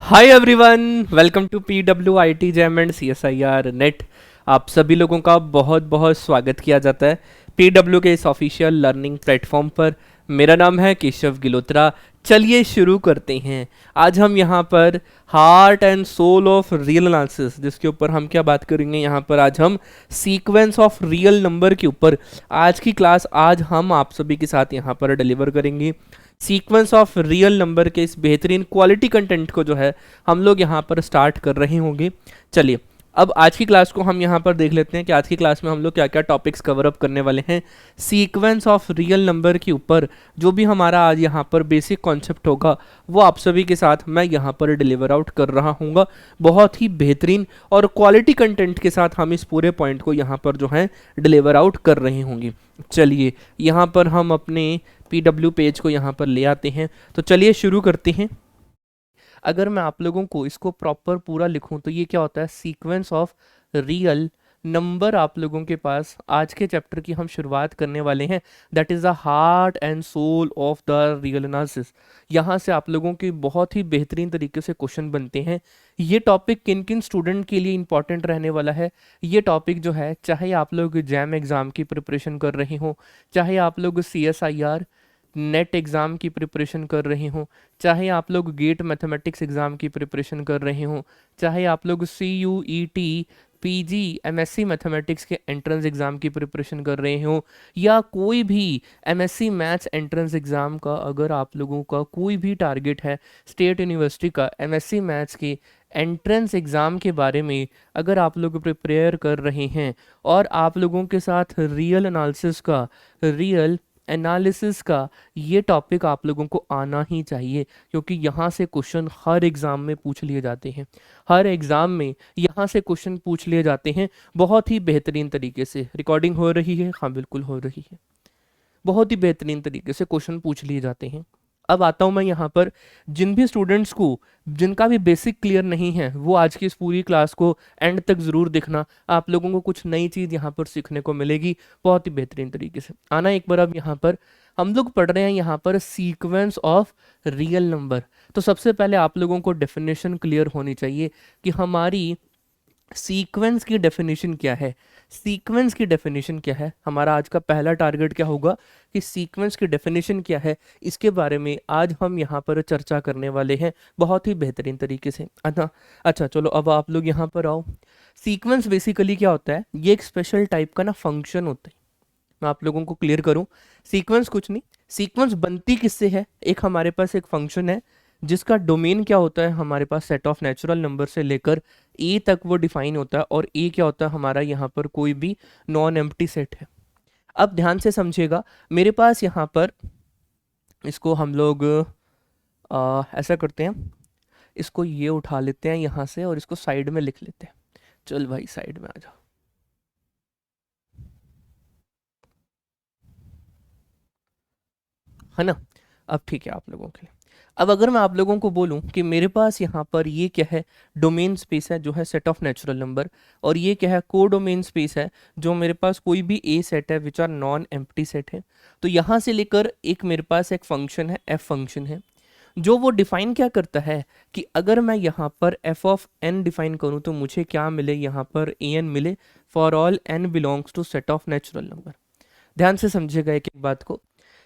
Hi everyone, welcome to PWIT JAM and CSIR NET. आप सभी लोगों का बहुत बहुत स्वागत किया जाता है PW के इस ऑफिशियल लर्निंग प्लेटफॉर्म पर। मेरा नाम है केशव गिलोत्रा। चलिए शुरू करते हैं। आज हम यहाँ पर heart and soul of real analysis, जिसके ऊपर हम क्या बात करेंगे, यहाँ पर आज हम सीक्वेंस ऑफ रियल नंबर के ऊपर आज की क्लास आज हम आप सभी के साथ यहाँ पर डिलीवर करेंगे। सीक्वेंस ऑफ रियल नंबर के इस बेहतरीन क्वालिटी कंटेंट को जो है हम लोग यहाँ पर स्टार्ट कर रहे होंगे। चलिए अब आज की क्लास को हम यहाँ पर देख लेते हैं कि आज की क्लास में हम लोग क्या क्या टॉपिक्स कवर अप करने वाले हैं। सीक्वेंस ऑफ रियल नंबर के ऊपर जो भी हमारा आज यहाँ पर बेसिक कॉन्सेप्ट होगा वो आप सभी के साथ मैं यहाँ पर डिलीवर आउट कर रहा हूँगा। बहुत ही बेहतरीन और क्वालिटी कंटेंट के साथ हम इस पूरे पॉइंट को यहाँ पर जो है डिलीवर आउट कर रहे होंगे। चलिए यहाँ पर हम अपने PW पेज को यहाँ पर ले आते हैं। तो चलिए शुरू करते हैं। अगर मैं आप लोगों को इसको प्रॉपर पूरा लिखूं तो ये क्या होता है, सीक्वेंस ऑफ रियल नंबर। आप लोगों के पास आज के चैप्टर की हम शुरुआत करने वाले हैं, that is the heart and soul of the real analysis. यहाँ से आप लोगों के बहुत ही बेहतरीन तरीके से क्वेश्चन बनते हैं। ये टॉपिक किन किन स्टूडेंट के लिए इंपॉर्टेंट रहने वाला है, ये टॉपिक जो है, चाहे आप लोग जैम एग्ज़ाम की प्रिपरेशन कर रहे हो, चाहे आप लोग CSIR नेट एग्ज़ाम की प्रिपरेशन कर रहे हो, चाहे आप लोग गेट मैथमेटिक्स एग्ज़ाम की प्रिपरेशन कर रहे हो, चाहे आप लोग CUET PG MSc मैथमेटिक्स के एंट्रेंस एग्ज़ाम की प्रिपरेशन कर रहे हो, या कोई भी MSc मैथ्स एंट्रेंस एग्ज़ाम का अगर आप लोगों का कोई भी टारगेट है स्टेट यूनिवर्सिटी का MSc मैथ्स के एंट्रेंस एग्ज़ाम के बारे में, अगर आप लोग प्रिपेयर कर रहे हैं और आप लोगों के साथ रियल एनालिसिस का ये टॉपिक आप लोगों को आना ही चाहिए, क्योंकि यहाँ से क्वेश्चन हर एग्ज़ाम में पूछ लिए जाते हैं। हर एग्ज़ाम में यहाँ से क्वेश्चन पूछ लिए जाते हैं बहुत ही बेहतरीन तरीके से। रिकॉर्डिंग हो रही है? हाँ बिल्कुल हो रही है। बहुत ही बेहतरीन तरीके से क्वेश्चन पूछ लिए जाते हैं। अब आता हूँ मैं यहाँ पर, जिन भी स्टूडेंट्स को जिनका भी बेसिक क्लियर नहीं है वो आज की इस पूरी क्लास को एंड तक ज़रूर देखना। आप लोगों को कुछ नई चीज़ यहाँ पर सीखने को मिलेगी बहुत ही बेहतरीन तरीके से। आना एक बार। अब यहाँ पर हम लोग पढ़ रहे हैं यहाँ पर सीक्वेंस ऑफ रियल नंबर। तो सबसे पहले आप लोगों को डेफिनेशन क्लियर होनी चाहिए कि हमारी सीक्वेंस की डेफिनेशन क्या है। सीक्वेंस की डेफिनेशन क्या है, हमारा आज का पहला टारगेट क्या होगा कि सीक्वेंस की डेफिनेशन क्या है, इसके बारे में आज हम यहाँ पर चर्चा करने वाले हैं बहुत ही बेहतरीन तरीके से। अच्छा चलो अब आप लोग यहाँ पर आओ। सीक्वेंस बेसिकली क्या होता है, ये एक स्पेशल टाइप का ना फंक्शन होता है। मैं आप लोगों को क्लियर करूँ, सीक्वेंस कुछ नहीं, सीक्वेंस बनती किससे है, एक हमारे पास एक फंक्शन है जिसका डोमेन क्या होता है, हमारे पास सेट ऑफ नेचुरल नंबर से लेकर ए तक वो डिफाइन होता है, और ए क्या होता है हमारा यहाँ पर कोई भी नॉन एम्प्टी सेट है। अब ध्यान से समझिएगा, मेरे पास यहाँ पर इसको हम लोग ऐसा करते हैं, इसको ये उठा लेते हैं यहाँ से और इसको साइड में लिख लेते हैं। चल भाई साइड में आ जाओ, है ना। अब ठीक है आप लोगों के लिए। अब अगर मैं आप लोगों को बोलूं कि मेरे पास यहाँ पर ये क्या है, डोमेन स्पेस है जो है सेट ऑफ नेचुरल नंबर, और ये क्या है, को डोमेन स्पेस है जो मेरे पास कोई भी ए सेट है which are non empty set है। तो यहाँ से लेकर एक मेरे पास एक फंक्शन है, एफ फंक्शन है, जो वो डिफाइन क्या करता है कि अगर मैं यहाँ पर एफ ऑफ एन डिफाइन करूँ तो मुझे क्या मिले, यहाँ पर ए एन मिले for all N belongs to set of natural number. ध्यान से समझिएगा एक एक बात को।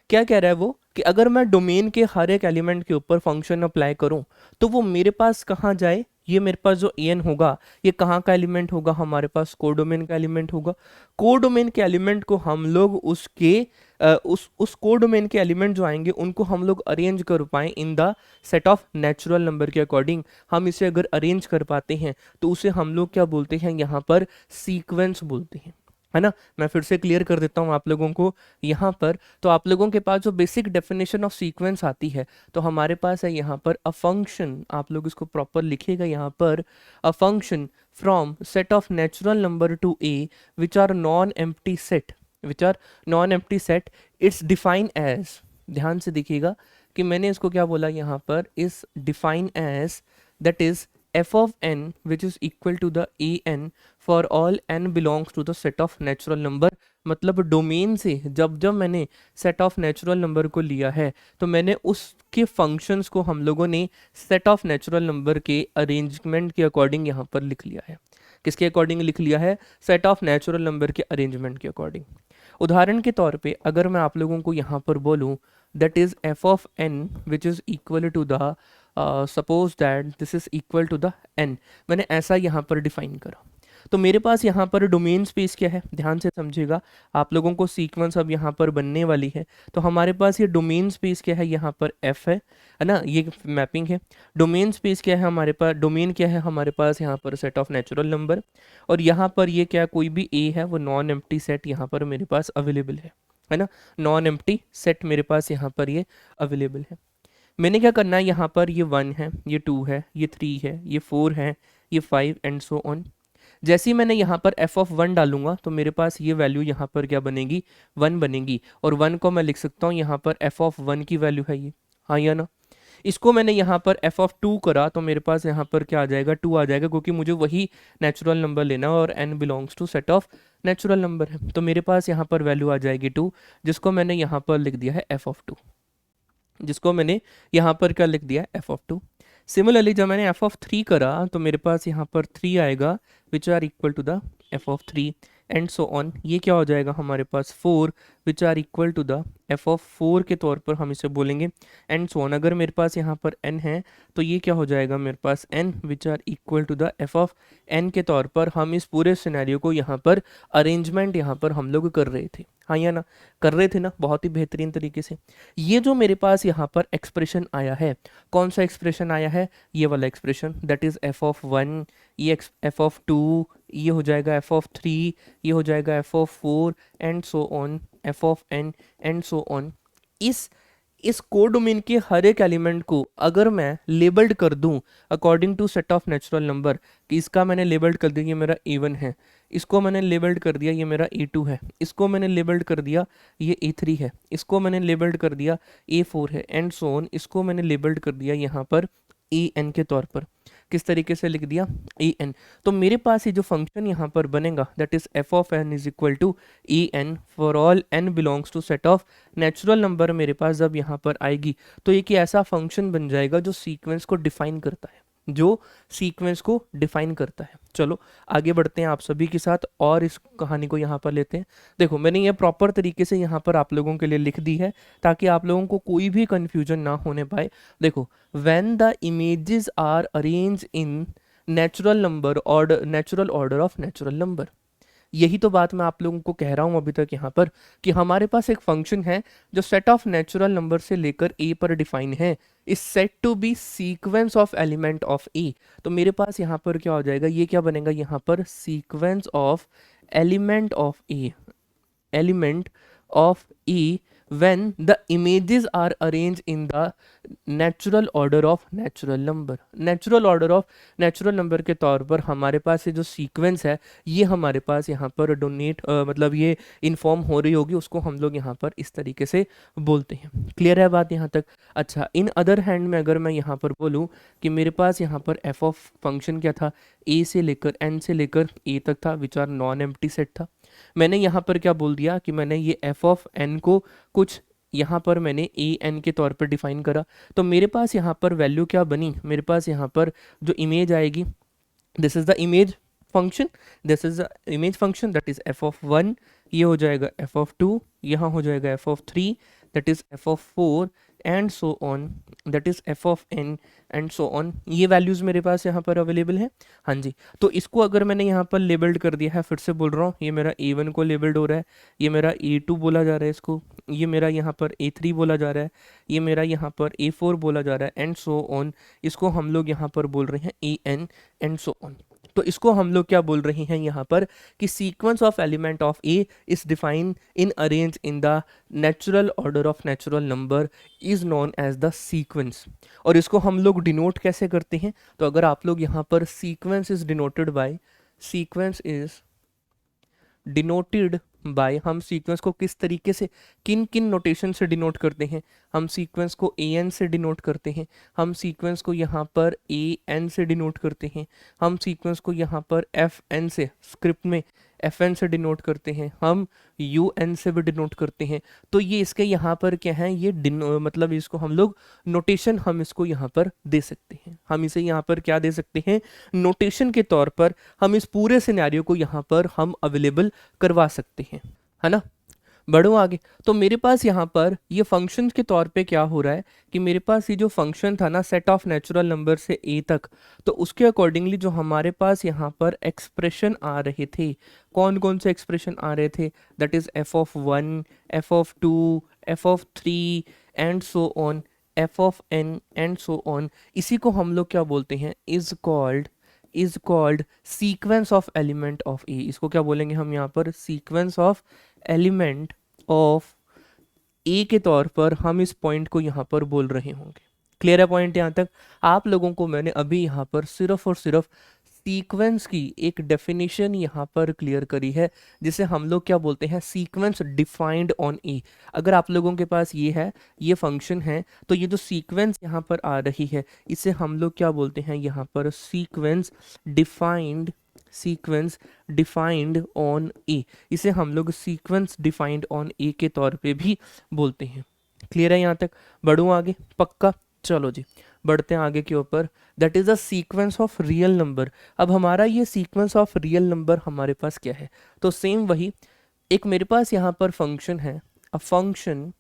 क्या कह रहा है वो कि अगर मैं डोमेन के हर एक एलिमेंट के ऊपर फंक्शन अप्लाई करूं तो वो मेरे पास कहाँ जाए, ये मेरे पास जो एन होगा ये कहाँ का एलिमेंट होगा, हमारे पास कोडोमेन का एलिमेंट होगा। कोडोमेन के एलिमेंट को हम लोग उसके उस कोडोमेन के एलिमेंट जो आएंगे उनको हम लोग अरेंज कर पाएं in the set of natural number के अकॉर्डिंग। हम इसे अगर अरेंज कर पाते हैं तो उसे हम लोग क्या बोलते हैं, यहाँ पर सीक्वेंस बोलते हैं, है ना। मैं फिर से क्लियर कर देता हूँ आप लोगों को यहाँ पर। तो आप लोगों के पास जो बेसिक डेफिनेशन ऑफ सीक्वेंस आती है, तो हमारे पास है यहाँ पर अ फंक्शन, आप लोग इसको प्रॉपर लिखिएगा यहाँ पर, a function from set of natural number to A which are non empty set, which are non empty set, it's define as, ध्यान से देखिएगा कि मैंने इसको क्या बोला यहाँ पर, इस define as, that is f of n which is equal to the a n for all n belongs to the set of natural number। मतलब डोमेन से जब जब मैंने सेट ऑफ नेचुरल नंबर को लिया है तो मैंने उसके फंक्शंस को हम लोगों ने सेट ऑफ नेचुरल नंबर के अरेंजमेंट के अकॉर्डिंग यहाँ पर लिख लिया है। किसके अकॉर्डिंग लिख लिया है? सेट ऑफ नेचुरल नंबर के अरेंजमेंट के अकॉर्डिंग। उदाहरण के तौर पे अगर मैं आप लोगों को यहाँ पर बोलूँ that is f of n which is equal to the suppose that this is equal to the n, मैंने ऐसा यहाँ पर डिफाइन करा। तो मेरे पास यहाँ पर डोमेन स्पेस क्या है, ध्यान से समझिएगा, आप लोगों को सीक्वेंस अब यहाँ पर बनने वाली है। तो हमारे पास ये डोमेन स्पेस क्या है, यहाँ पर f है ना, ये मैपिंग है। डोमेन स्पेस क्या है हमारे पास, डोमेन क्या है हमारे पास यहाँ पर सेट ऑफ नेचुरल नंबर, और यहाँ पर ये क्या कोई भी a है वो नॉन एम्प्टी सेट यहाँ पर मेरे पास अवेलेबल है ना, नॉन एम्प्टी सेट मेरे पास यहाँ पर ये अवेलेबल है। मैंने क्या करना है, यहाँ पर ये 1 है, ये 2 है, ये 3 है, ये 4 है, ये 5 एंड सो ऑन। जैसे ही मैंने यहाँ पर f ऑफ 1 डालूंगा तो मेरे पास ये वैल्यू यहाँ पर क्या बनेगी, 1 बनेगी, और 1 को मैं लिख सकता हूँ यहाँ पर f ऑफ 1 की वैल्यू है ये, हाँ या ना। इसको मैंने यहाँ पर f ऑफ 2 करा तो मेरे पास यहाँ पर क्या आ जाएगा, 2 आ जाएगा, क्योंकि मुझे वही नेचुरल नंबर लेना है और n belongs to set of natural number है। तो मेरे पास यहाँ पर वैल्यू आ जाएगी 2, जिसको मैंने यहाँ पर लिख दिया है f ऑफ 2, जिसको मैंने यहाँ पर क्या लिख दिया है, f ऑफ 2। सिमिलरली जब मैंने f ऑफ 3 करा तो मेरे पास यहाँ पर 3 आएगा which are equal to the f of 3 and so on. ये क्या हो जाएगा हमारे पास 4 which are equal to the f of 4 के तौर पर हम इसे बोलेंगे एंड सो ऑन। अगर मेरे पास यहाँ पर n है तो ये क्या हो जाएगा मेरे पास n which are equal to the f of n के तौर पर हम इस पूरे सिनेरियो को यहाँ पर अरेंजमेंट यहाँ पर हम लोग कर रहे थे, हाँ या ना, कर रहे थे ना, बहुत ही बेहतरीन तरीके से। ये जो मेरे पास यहाँ पर एक्सप्रेशन आया है, कौन सा एक्सप्रेशन आया है, ये वाला expression, that is f of 1, ये f ऑफ 2, ये हो जाएगा f ऑफ 3, ये हो जाएगा f of 4 and so on, f of n and so on. इस कोडोमेन के हर एक एलिमेंट को अगर मैं लेबल्ड कर दूं according to set of natural number, कि इसका मैंने लेबल्ड कर दिया ये मेरा a1 है, इसको मैंने लेबल्ड कर दिया ये मेरा a2 है, इसको मैंने लेबल्ड कर दिया ये a3 है, इसको मैंने लेबल्ड कर दिया a4 है एंड सो ऑन, इसको मैंने लेबल्ड कर दिया यहाँ पर an के तौर पर। किस तरीके से लिख दिया, an। तो मेरे पास ये जो फंक्शन यहाँ पर बनेगा that is f of n is equal to an for all n belongs to set of natural number. मेरे पास जब यहाँ पर आएगी तो एक ऐसा फंक्शन बन जाएगा जो सीक्वेंस को डिफाइन करता है, जो सीक्वेंस को डिफाइन करता है। चलो आगे बढ़ते हैं आप सभी के साथ और इस कहानी को यहाँ पर लेते हैं। देखो मैंने ये प्रॉपर तरीके से यहाँ पर आप लोगों के लिए लिख दी है ताकि आप लोगों को कोई भी कंफ्यूजन ना होने पाए। देखो when the images are arrange in natural number और natural order of natural number, यही तो बात मैं आप लोगों को कह रहा हूं अभी तक यहाँ पर कि हमारे पास एक फंक्शन है जो सेट ऑफ नेचुरल नंबर से लेकर a पर डिफाइन है, is set to be sequence of element of a। तो मेरे पास यहाँ पर क्या हो जाएगा, ये क्या बनेगा यहाँ पर, sequence of element of a, element of a when the images are arranged in the natural order of natural number। Natural order of natural number के तौर पर हमारे पास ये जो सीक्वेंस है ये हमारे पास यहाँ पर डोनेट मतलब ये इन्फॉर्म हो रही होगी, उसको हम लोग यहाँ पर इस तरीके से बोलते हैं। क्लियर है बात यहाँ तक? अच्छा, इन अदर हैंड में अगर मैं यहाँ पर बोलूँ कि मेरे पास यहाँ पर f ऑफ फंक्शन क्या था, a से लेकर n से लेकर a तक था which are non empty set था। मैंने यहाँ पर क्या बोल दिया कि मैंने ये f ऑफ n को कुछ यहाँ पर मैंने ए एन के तौर पर डिफाइन करा, तो मेरे पास यहाँ पर वैल्यू क्या बनी, मेरे पास यहाँ पर जो इमेज आएगी this is the image function, this is the image function that is f of 1, ये हो जाएगा f ऑफ 2, यहाँ हो जाएगा f of 3 that is f of 4 and so on that is f of n and so on. ये values मेरे पास यहाँ पर अवेलेबल है, हाँ जी। तो इसको अगर मैंने यहाँ पर लेबल्ड कर दिया है, फिर से बोल रहा हूँ, ये मेरा a1 को लेबल्ड हो रहा है, ये मेरा a2 बोला जा रहा है इसको, ये मेरा यहाँ पर a3 बोला जा रहा है, ये मेरा यहाँ पर a4 बोला जा रहा है एंड सो ऑन। इसको हम लोग यहाँ पर बोल रहे हैं an एंड सो ऑन। तो इसको हम लोग क्या बोल रहे हैं यहाँ पर कि sequence of element of a is defined in arrange in the natural order of natural number is known as the sequence. और इसको हम लोग डिनोट कैसे करते हैं, तो अगर आप लोग यहाँ पर sequence is denoted bye, sequence is denoted bye, हम सीक्वेंस को किस तरीके से, किन किन नोटेशन से डिनोट करते हैं, हम सीक्वेंस को ए एन से डिनोट करते हैं, हम सीक्वेंस को यहाँ पर ए एन से डिनोट करते हैं, हम सीक्वेंस को यहाँ पर एफ एन से, स्क्रिप्ट में एफ एन से डिनोट करते हैं, हम यू एन से भी डिनोट करते हैं। तो ये इसके यहाँ पर क्या है, ये मतलब इसको हम लोग नोटेशन हम इसको यहाँ पर दे सकते हैं, हम इसे यहाँ पर क्या दे सकते हैं, नोटेशन के तौर पर हम इस पूरे सिनेरियो को यहाँ पर हम अवेलेबल करवा सकते हैं, है ना। बढ़ो आगे। तो मेरे पास यहाँ पर ये फंक्शन के तौर पे क्या हो रहा है कि मेरे पास ये जो फंक्शन था ना, सेट ऑफ नेचुरल नंबर से ए तक, तो उसके अकॉर्डिंगली जो हमारे पास यहाँ पर एक्सप्रेशन आ रहे थे, कौन कौन से एक्सप्रेशन आ रहे थे, that is F of one, F of two, F of three and so on, F of N and so on. इसी को हम लोग क्या बोलते हैं, is called sequence of element of A. इसको क्या बोलेंगे हम यहाँ पर, sequence of element of A के तौर पर हम इस पॉइंट को यहाँ पर बोल रहे होंगे। क्लियर है पॉइंट यहाँ तक। आप लोगों को मैंने अभी यहाँ पर सिर्फ और सिर्फ सीक्वेंस की एक डेफिनेशन यहाँ पर क्लियर करी है, जिसे हम लोग क्या बोलते हैं, सीक्वेंस डिफाइंड ऑन ए। अगर आप लोगों के पास ये है, ये फंक्शन है, तो ये जो सीक्वेंस यहाँ पर आ रही है, इसे हम लोग क्या बोलते हैं यहाँ पर, सीक्वेंस डिफाइंड ऑन ए। इसे हम लोग सीक्वेंस डिफाइंड ऑन ए के तौर पे भी बोलते हैं। क्लियर है यहाँ तक। बढ़ूँ आगे, पक्का। चलो जी, बढ़ते हैं आगे के ऊपर। That is a sequence of real number. अब हमारा ये सीक्वेंस ऑफ रियल नंबर हमारे पास क्या है, तो सेम वही, एक मेरे पास यहाँ पर फंक्शन है, a function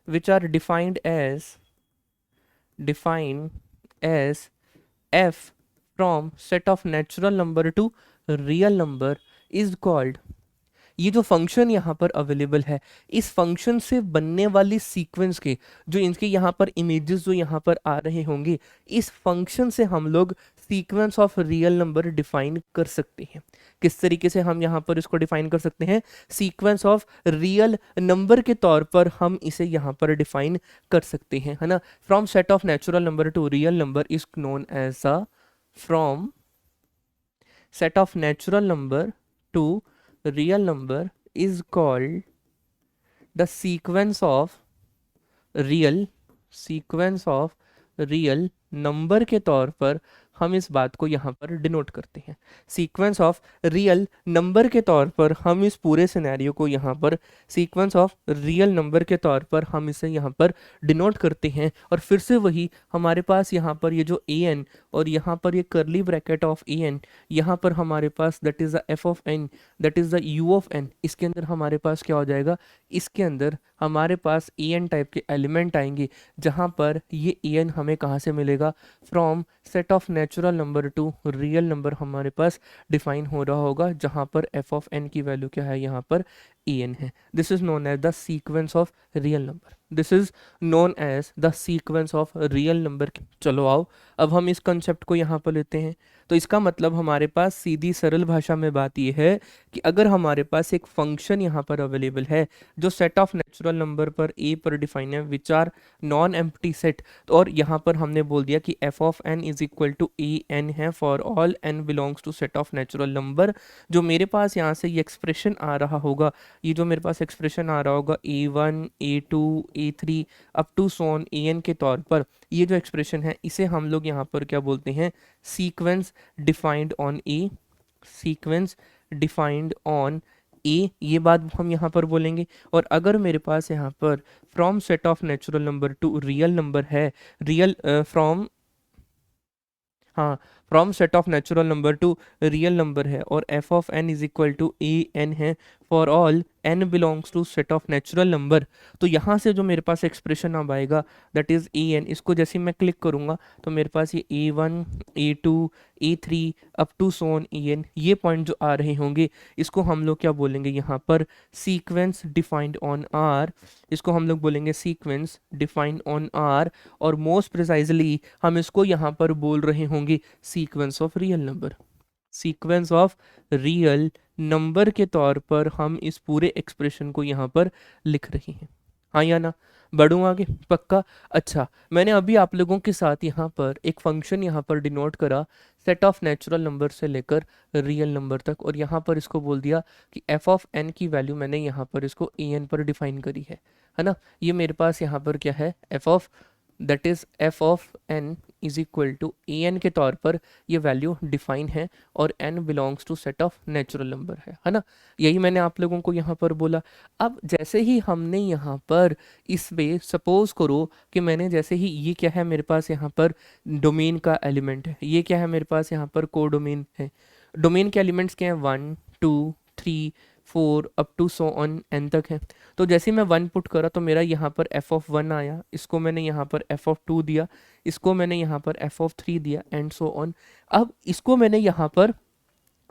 which are defined as f from set of natural number to real number is called। ये जो फंक्शन यहाँ पर अवेलेबल है, इस फंक्शन से बनने वाली सीक्वेंस के जो इनके यहाँ पर इमेजेस जो यहाँ पर आ रहे होंगे, इस फंक्शन से हम लोग sequence of real number define कर सकते हैं। किस तरीके से हम यहाँ पर इसको डिफाइन कर सकते हैं, सीक्वेंस ऑफ रियल नंबर के तौर पर हम इसे यहाँ पर डिफाइन कर सकते हैं, है ना। From set of natural number to real number is known as a, from set of natural number to real number is called the sequence of real number के तौर पर हम इस बात को यहाँ पर डिनोट करते हैं। सीक्वेंस ऑफ रियल नंबर के तौर पर हम इस पूरे सिनेरियो को यहाँ पर सीक्वेंस ऑफ रियल नंबर के तौर पर हम इसे यहाँ पर डिनोट करते हैं। और फिर से वही, हमारे पास यहाँ पर ये जो ए एन और यहाँ पर ये करली ब्रैकेट ऑफ ए एन, यहाँ पर हमारे पास that is the F of N, that is the U of N. इसके अंदर हमारे पास क्या हो जाएगा, इसके अंदर हमारे पास ए एन टाइप के एलिमेंट आएंगे, जहाँ पर ये ए एन हमें कहाँ से मिलेगा, from set of natural number to real number हमारे पास डिफाइन हो रहा होगा, जहाँ पर एफ ऑफ एन की वैल्यू क्या है, यहाँ पर ए एन है। This is known as the sequence of real number, this is known as the sequence of real number. चलो आओ, अब हम इस कंसेप्ट को यहाँ पर लेते हैं। तो इसका मतलब हमारे पास सीधी सरल भाषा में बात यह है कि अगर हमारे पास एक फंक्शन यहाँ पर अवेलेबल है जो सेट ऑफ नेचुरल नंबर पर ए पर डिफाइन है, which are non empty set, और यहाँ पर हमने बोल दिया कि F of N is equal to A N है for all N belongs to set of natural number. जो मेरे पास यहाँ से ये एक्सप्रेशन आ रहा होगा, ये जो मेरे पास एक्सप्रेशन आ रहा होगा A one, A two, A three up to so on A N के तौर पर, ये जो एक्सप्रेशन है इसे हम लोग यहाँ पर क्या बोलते हैं, sequence defined on A, sequence defined on A, ये बात हम यहाँ पर बोलेंगे। और अगर मेरे पास यहाँ पर from set of natural number to real number है, from set of natural number to real number है, और F of N is equal to A N है for all N belongs to set of natural number, तो यहाँ से जो मेरे पास expression अब आएगा दैट इज ए एन, इसको जैसे मैं क्लिक करूँगा तो मेरे पास ये A one, A two, A three up to so on A N, ये पॉइंट जो आ रहे होंगे, इसको हम लोग क्या बोलेंगे यहाँ पर, सीक्वेंस डिफाइंड ऑन आर, इसको हम लोग बोलेंगे सीक्वेंस डिफाइंड ऑन आर। और मोस्ट प्रिसाइजली हम इसको यहाँ पर बोल रहे होंगे sequence of real number, sequence of real number के तौर पर हम इस पूरे एक्सप्रेशन को यहाँ पर लिख रहे हैं। हाँ या ना? बढ़ूँ आगे? पक्का? अच्छा, मैंने अभी आप लोगों के साथ यहाँ पर एक फंक्शन यहाँ पर डिनोट करा सेट ऑफ नेचुरल नंबर से लेकर रियल नंबर तक, और यहाँ पर इसको बोल दिया कि एफ ऑफ एन की वैल्यू मैंने यहाँ पर इसको ए एन पर डिफाइन करी है ना? ये मेरे पास यहाँ पर क्या है, f of that is F of N is equal to A N के तौर पर ये वैल्यू डिफाइन है, और n belongs to set of natural number है ना? यही मैंने आप लोगों को यहाँ पर बोला। अब जैसे ही हमने यहाँ पर इस पे सपोज करो कि मैंने जैसे ही ये क्या है मेरे पास यहाँ पर डोमेन का एलिमेंट है, ये क्या है मेरे पास यहाँ पर कोडोमेन है। डोमेन के एलिमेंट्स क्या हैं, 1 2 3 4 up to so on n तक है। तो जैसे ही मैं 1 पुट करा तो मेरा यहाँ पर एफ ऑफ 1 आया, इसको मैंने यहाँ पर एफ ऑफ 2 दिया, इसको मैंने यहाँ पर एफ ऑफ 3 दिया, एंड सो ऑन। अब इसको मैंने यहाँ पर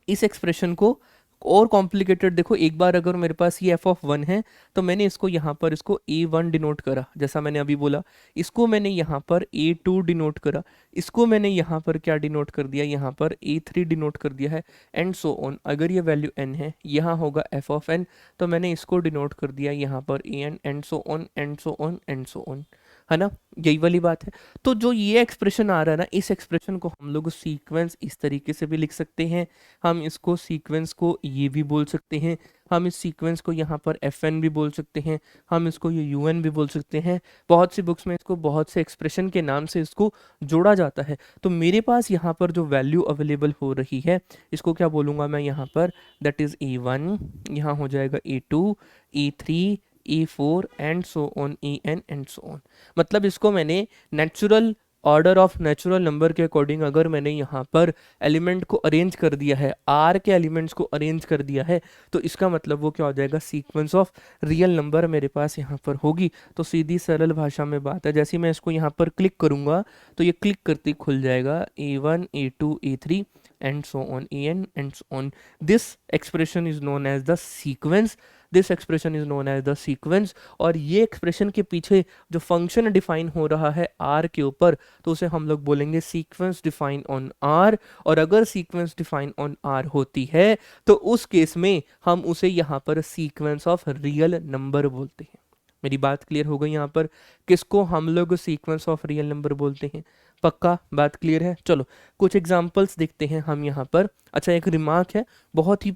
इस एक्सप्रेशन को और कॉम्प्लिकेटेड देखो, एक बार अगर मेरे पास ये एफ ऑफ 1 है तो मैंने इसको यहाँ पर इसको a1 डिनोट करा, जैसा मैंने अभी बोला। इसको मैंने यहाँ पर a2 डिनोट करा, इसको मैंने यहाँ पर क्या डिनोट कर दिया, यहाँ पर a3 डिनोट कर दिया है, एंड सो ऑन। अगर ये वैल्यू n है, यहाँ होगा एफ ऑफ n, तो मैंने इसको डिनोट कर दिया यहाँ पर an, and so on and so on and so on, है ना? यही वाली बात है। तो जो ये एक्सप्रेशन आ रहा है ना, इस एक्सप्रेशन को हम लोग सीक्वेंस इस तरीके से भी लिख सकते हैं, हम इसको सीक्वेंस को ये भी बोल सकते हैं, हम इस सीक्वेंस को यहाँ पर एफ एन भी बोल सकते हैं, हम इसको ये यू एन भी बोल सकते हैं। बहुत सी बुक्स में इसको बहुत से एक्सप्रेशन के नाम से इसको जोड़ा जाता है। तो मेरे पास यहाँ पर जो वैल्यू अवेलेबल हो रही है, इसको क्या बोलूँगा मैं यहाँ पर, दैट इज़ ए1, यहाँ हो जाएगा A2, A3, A4 and so on, a N and so on. मतलब इसको मैंने natural order of natural number के अकॉर्डिंग अगर मैंने यहाँ पर एलिमेंट को अरेंज कर दिया है, आर के एलिमेंट्स को अरेंज कर दिया है, तो इसका मतलब वो क्या हो जाएगा, सीक्वेंस ऑफ रियल नंबर मेरे पास यहाँ पर होगी। तो सीधी सरल भाषा में बात है, जैसे मैं इसको यहाँ पर क्लिक करूँगा तो ये क्लिक करते ही खुल जाएगा a1 a2 a3 and so on, an and so on. This expression is known as the sequence. This expression is known as the sequence. और ये एक्सप्रेशन के पीछे जो फंक्शन डिफाइन हो रहा है आर के ऊपर, तो उसे हम लोग बोलेंगे सीक्वेंस डिफाइन ऑन आर। और अगर सीक्वेंस डिफाइन ऑन आर होती है तो उस केस में हम उसे यहाँ पर सीक्वेंस ऑफ रियल नंबर बोलते हैं। मेरी बात क्लियर हो गई यहाँ पर, किसको हम लोग सीक्वेंस ऑफ रियल नंबर बोलते हैं? पक्का बात क्लियर है? चलो कुछ एग्जांपल्स देखते हैं हम यहाँ पर। अच्छा, एक रिमार्क है, बहुत ही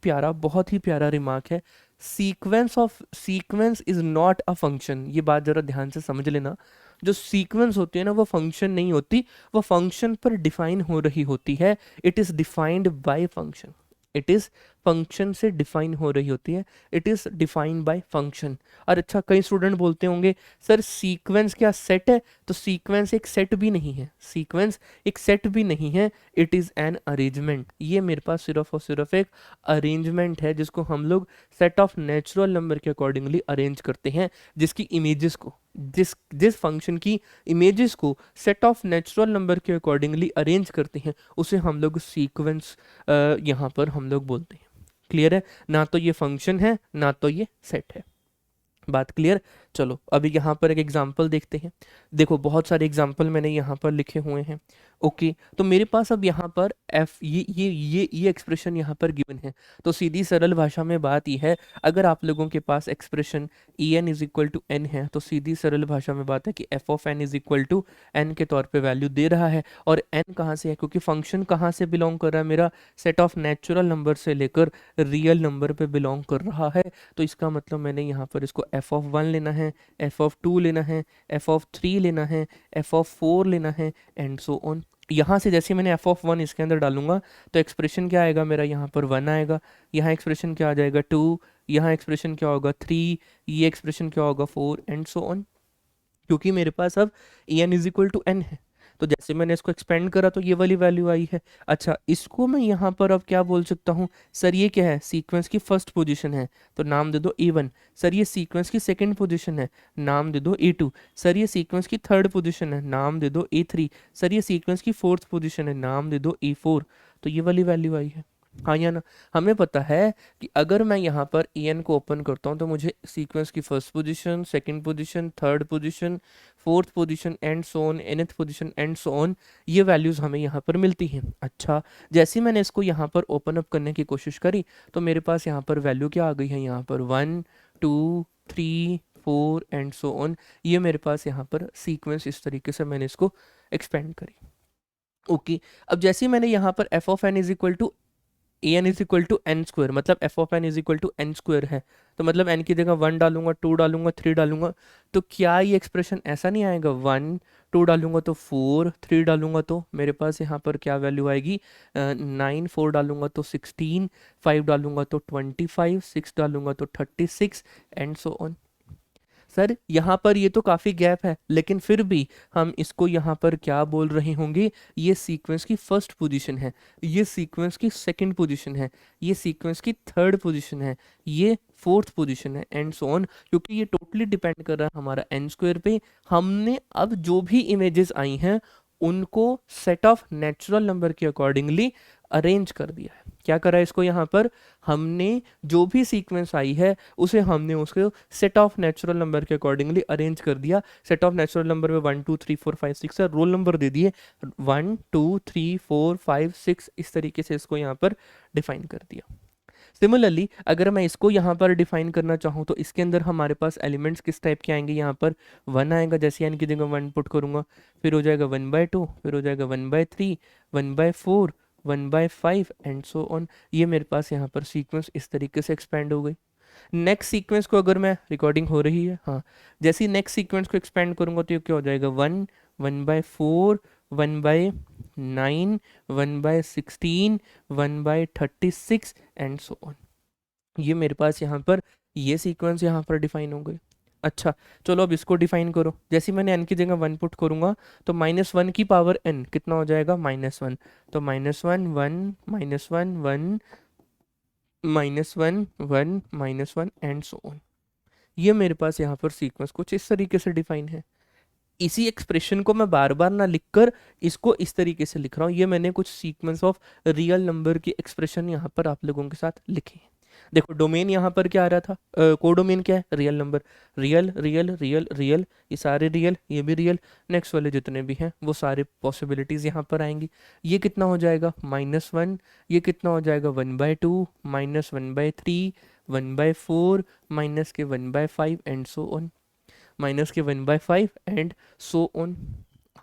प्यारा रिमार्क है, sequence is not a function. ये बात जरा ध्यान से समझ लेना, जो सीक्वेंस होती है ना वो फंक्शन नहीं होती, वो फंक्शन पर डिफाइन हो रही होती है। It is defined by function, it is function से डिफाइन हो रही होती है, it is defined by function. और अच्छा, कई स्टूडेंट बोलते होंगे सर सीक्वेंस क्या सेट है? तो सीक्वेंस एक सेट भी नहीं है, सीक्वेंस एक सेट भी नहीं है, इट इज एन अरेंजमेंट। ये मेरे पास सिर्फ और सिर्फ एक अरेंजमेंट है जिसको हम लोग सेट ऑफ नेचुरल नंबर के अकॉर्डिंगली अरेंज करते हैं, जिसकी इमेजेस को, जिस फंक्शन की इमेजेस को सेट ऑफ नेचुरल नंबर के अकॉर्डिंगली अरेंज करते हैं उसे हम लोग सीक्वेंस यहाँ पर हम लोग बोलते हैं। क्लियर है? ना तो ये फंक्शन है ना तो ये सेट है। बात क्लियर? चलो अभी यहाँ पर एक एग्जांपल देखते हैं। देखो बहुत सारे एग्जांपल मैंने यहाँ पर लिखे हुए हैं। ओके, तो मेरे पास अब यहाँ पर एफ ये एक्सप्रेशन यहाँ पर गिवन है। तो सीधी सरल भाषा में बात ये है, अगर आप लोगों के पास expression E N is equal to N है तो सीधी सरल भाषा में बात है कि F of N is equal to N के तौर पे वैल्यू दे रहा है। और एन कहाँ से है? क्योंकि फंक्शन कहाँ से बिलोंग कर रहा है? मेरा सेट ऑफ नेचुरल नंबर से लेकर रियल नंबर पे बिलोंग कर रहा है। तो इसका मतलब मैंने यहाँ पर इसको एफ ऑफ 1 लेना है, एफ ऑफ 2 लेना है, एफ ऑफ 3 लेना है, एफ ऑफ 4 लेना है, एंड सो ऑन। यहाँ से जैसे मैंने एफ ऑफ 1 इसके अंदर डालूंगा तो एक्सप्रेशन क्या आएगा मेरा, यहाँ पर 1 आएगा, यहाँ एक्सप्रेशन क्या आ जाएगा 2, यहाँ एक्सप्रेशन क्या होगा 3, ये एक्सप्रेशन क्या होगा 4, एंड सो ऑन। क्योंकि मेरे पास अब A N is equal to N है, तो जैसे मैंने इसको एक्सपेंड करा तो ये वाली वैल्यू आई है। अच्छा, इसको मैं यहाँ पर अब क्या बोल सकता हूँ, सर ये क्या है, सीक्वेंस की फर्स्ट पोजीशन है तो नाम दे दो ए1। सर ये सीक्वेंस की सेकंड पोजीशन है, नाम दे दो ए2। सर ये सीक्वेंस की थर्ड पोजीशन है, नाम दे दो ए3। सर ये सीक्वेंस की फोर्थ पोजीशन है, नाम दे दो ए4। तो ये वाली वैल्यू आई है। हाँ या ना? हमें पता है कि अगर मैं यहाँ पर ए एन को ओपन करता हूँ तो मुझे सीक्वेंस की first position, second position, third position, fourth position and so on, nth position and so on, ये वैल्यूज़ हमें यहाँ पर मिलती हैं। अच्छा, जैसे मैंने इसको यहाँ पर ओपन अप करने की कोशिश करी तो मेरे पास यहाँ पर वैल्यू क्या आ गई है, यहाँ पर 1 2 3 4 एंड सो ऑन। ये मेरे पास यहाँ पर सीक्वेंस इस तरीके से मैंने इसको एक्सपेंड करी। ओके, अब जैसे ही मैंने यहाँ पर F of N is equal to A N is equal to N square, मतलब F of N is equal to N square है, तो मतलब एन की जगह 1 डालूंगा, 2 डालूंगा, 3 डालूंगा, तो क्या ये एक्सप्रेशन ऐसा नहीं आएगा? 1 2 डालूंगा तो 4, 3 डालूंगा तो मेरे पास यहाँ पर क्या वैल्यू आएगी? 9, 4 डालूंगा तो 16, 5 डालूंगा तो 25, 6 डालूंगा तो 36 एंड सो ऑन। सर यहाँ पर ये तो काफ़ी गैप है, लेकिन फिर भी हम इसको यहाँ पर क्या बोल रहे होंगे? ये सीक्वेंस की फर्स्ट पोजीशन है, ये सीक्वेंस की सेकंड पोजीशन है, ये सीक्वेंस की थर्ड पोजीशन है, ये फोर्थ पोजीशन है एंड सो ऑन, क्योंकि ये टोटली डिपेंड कर रहा है हमारा एन स्क्वायर पे। हमने अब जो भी इमेजेस आई हैं उनको सेट ऑफ नेचुरल नंबर के अकॉर्डिंगली अरेंज कर दिया है। क्या करा है इसको? यहाँ पर हमने जो भी सीक्वेंस आई है उसे हमने उसको सेट ऑफ नेचुरल नंबर के अकॉर्डिंगली अरेंज कर दिया। सेट ऑफ नेचुरल नंबर में 1 2 3 4 5 6 है, रोल नंबर दे दिए 1 2 3 4 5 6, इस तरीके से इसको यहाँ पर डिफाइन कर दिया। सिमिलरली अगर मैं इसको यहाँ पर डिफाइन करना चाहूँ तो इसके अंदर हमारे पास एलिमेंट्स किस टाइप के आएंगे? यहाँ पर 1 आएगा, जैसे यानी की जगह 1 पुट करूँगा, फिर हो जाएगा 1/2, फिर हो जाएगा 1/3, 1/4, 1/5 एंड सो ऑन। ये मेरे पास यहाँ पर सीक्वेंस इस तरीके से एक्सपेंड हो गई। नेक्स्ट सीक्वेंस को अगर मैं, रिकॉर्डिंग हो रही है हाँ, जैसे ही नेक्स्ट सीक्वेंस को एक्सपेंड करूँगा तो ये क्या हो जाएगा? 1, 1/4, 1/9, 1/16, 1/36 एंड सो ऑन। ये मेरे पास यहाँ पर ये सीक्वेंस यहाँ पर डिफाइन हो गई। अच्छा, चलो अब इसको डिफाइन करो। जैसे मैंने n की जगह 1 पुट करूँगा तो -1 की पावर n कितना हो जाएगा? -1, तो -1 1 -1 1 -1 1 -1 एंड सो ऑन। ये मेरे पास यहाँ पर सीक्वेंस कुछ इस तरीके से डिफाइन है। इसी एक्सप्रेशन को मैं बार बार ना लिखकर इसको इस तरीके से लिख रहा हूँ। ये मैंने कुछ सीक्वेंस ऑफ रियल नंबर की एक्सप्रेशन यहाँ पर आप लोगों के साथ लिखे हैं। देखो डोमेन यहाँ पर क्या आ रहा था? कोडोमेन क्या है? Real number, real real real real, ये सारे रियल, ये भी रियल, नेक्स्ट वाले जितने भी हैं वो सारे पॉसिबिलिटीज़ यहाँ पर आएंगी। ये कितना हो जाएगा? -1, ये कितना हो जाएगा? 1/2, -1/3, 1/4, माइनस के 1/5 एंड सो ऑन, माइनस के 1/5 एंड सो ऑन।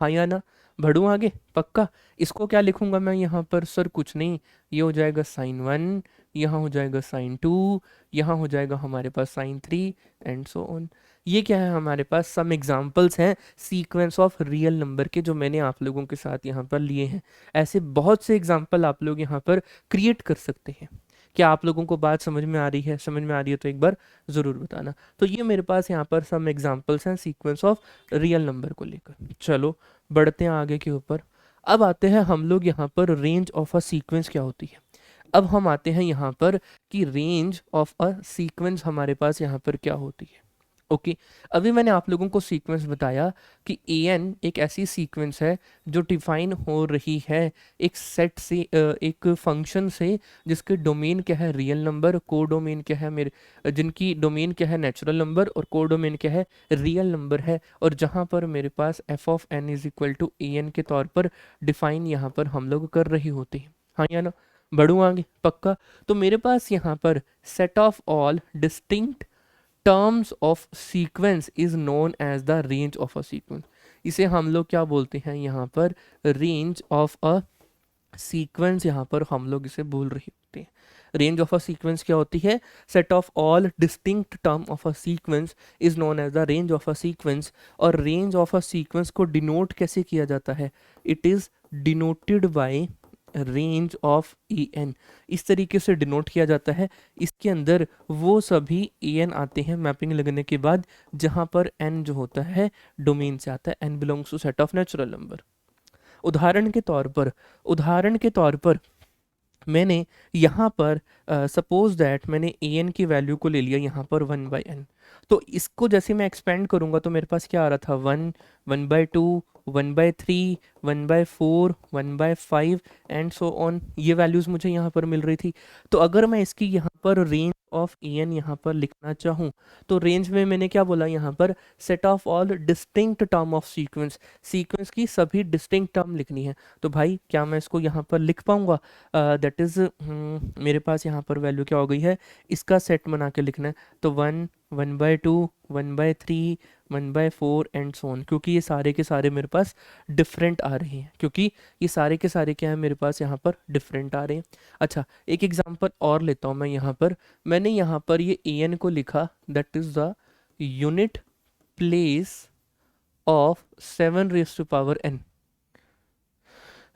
हाँ या ना? बढ़ूँ आगे? पक्का। इसको क्या लिखूंगा मैं यहाँ पर? सर कुछ नहीं, ये हो जाएगा sin 1, यहाँ हो जाएगा sin 2, यहाँ हो जाएगा हमारे पास sin 3 एंड सो ऑन। ये क्या है? हमारे पास सम एग्जांपल्स हैं सीक्वेंस ऑफ रियल नंबर के जो मैंने आप लोगों के साथ यहाँ पर लिए हैं। ऐसे बहुत से एग्जांपल आप लोग यहाँ पर क्रिएट कर सकते हैं। क्या आप लोगों को बात समझ में आ रही है? समझ में आ रही है तो एक बार ज़रूर बताना। तो ये मेरे पास यहाँ पर सम एग्जांपल्स हैं सीक्वेंस ऑफ रियल नंबर को लेकर। चलो बढ़ते हैं आगे के ऊपर। अब आते हैं हम लोग यहाँ पर रेंज ऑफ अ सीक्वेंस क्या होती है। अब हम आते हैं यहाँ पर कि रेंज ऑफ अ सीक्वेंस हमारे पास यहाँ पर क्या होती है। ओके, अभी मैंने आप लोगों को सीक्वेंस बताया कि an एक ऐसी सीक्वेंस है जो डिफाइन हो रही है एक सेट से, एक फंक्शन से जिसके डोमेन क्या है? रियल नंबर, को डोमेन क्या है मेरे, जिनकी डोमेन क्या है? नेचुरल नंबर, और को डोमेन क्या है? रियल नंबर है। और जहाँ पर मेरे पास F of N is equal to an के तौर पर डिफाइन यहाँ पर हम लोग कर रही होती है। हाँ या ना? बढ़ूँ आगे? पक्का। तो मेरे पास यहाँ पर set of all distinct terms of sequence is known as the range of a sequence. इसे हम लोग क्या बोलते हैं यहाँ पर? रेंज ऑफ अ सीक्वेंस यहाँ पर हम लोग इसे बोल रहे होते हैं। रेंज ऑफ अ सीक्वेंस क्या होती है? Set of all distinct term of a sequence is known as the range of a sequence. और रेंज ऑफ अ सीक्वेंस को डिनोट कैसे किया जाता है? It is denoted by range of en। इस तरीके से डिनोट किया जाता है। इसके अंदर वो सभी en आते हैं मैपिंग लगने के बाद जहां पर n जो होता है डोमेन से आता है, n belongs to set of natural number. उदाहरण के तौर पर मैंने यहाँ पर सपोज दैट मैंने an की वैल्यू को ले लिया यहाँ पर 1/n। तो इसको जैसे मैं एक्सपेंड करूँगा तो मेरे पास क्या आ रहा था? 1, 1/2, 1/3, 1/4, 1/5 एंड सो ऑन। ये वैल्यूज़ मुझे यहाँ पर मिल रही थी। तो अगर मैं इसकी यहाँ पर रेंज ऑफ an यहाँ पर लिखना चाहूँ तो रेंज में मैंने क्या बोला? यहाँ पर set of all distinct term of sequence, sequence की सभी डिस्टिंक्ट टर्म लिखनी है। तो भाई क्या मैं इसको यहाँ पर लिख पाऊँगा? दैट इज़ मेरे पास यहाँ पर वैल्यू क्या हो गई है? इसका सेट बना के लिखना है। तो 1 1/2, 1/3, 1/4 एंड सो ऑन, क्योंकि ये सारे के सारे मेरे पास डिफरेंट आ रहे हैं, क्योंकि ये सारे के सारे क्या है मेरे पास यहाँ पर डिफरेंट आ रहे हैं। अच्छा, एक एग्जांपल और लेता हूँ मैं यहाँ पर। मैंने यहाँ पर ये an को लिखा, that is the unit place of 7 raised to power n,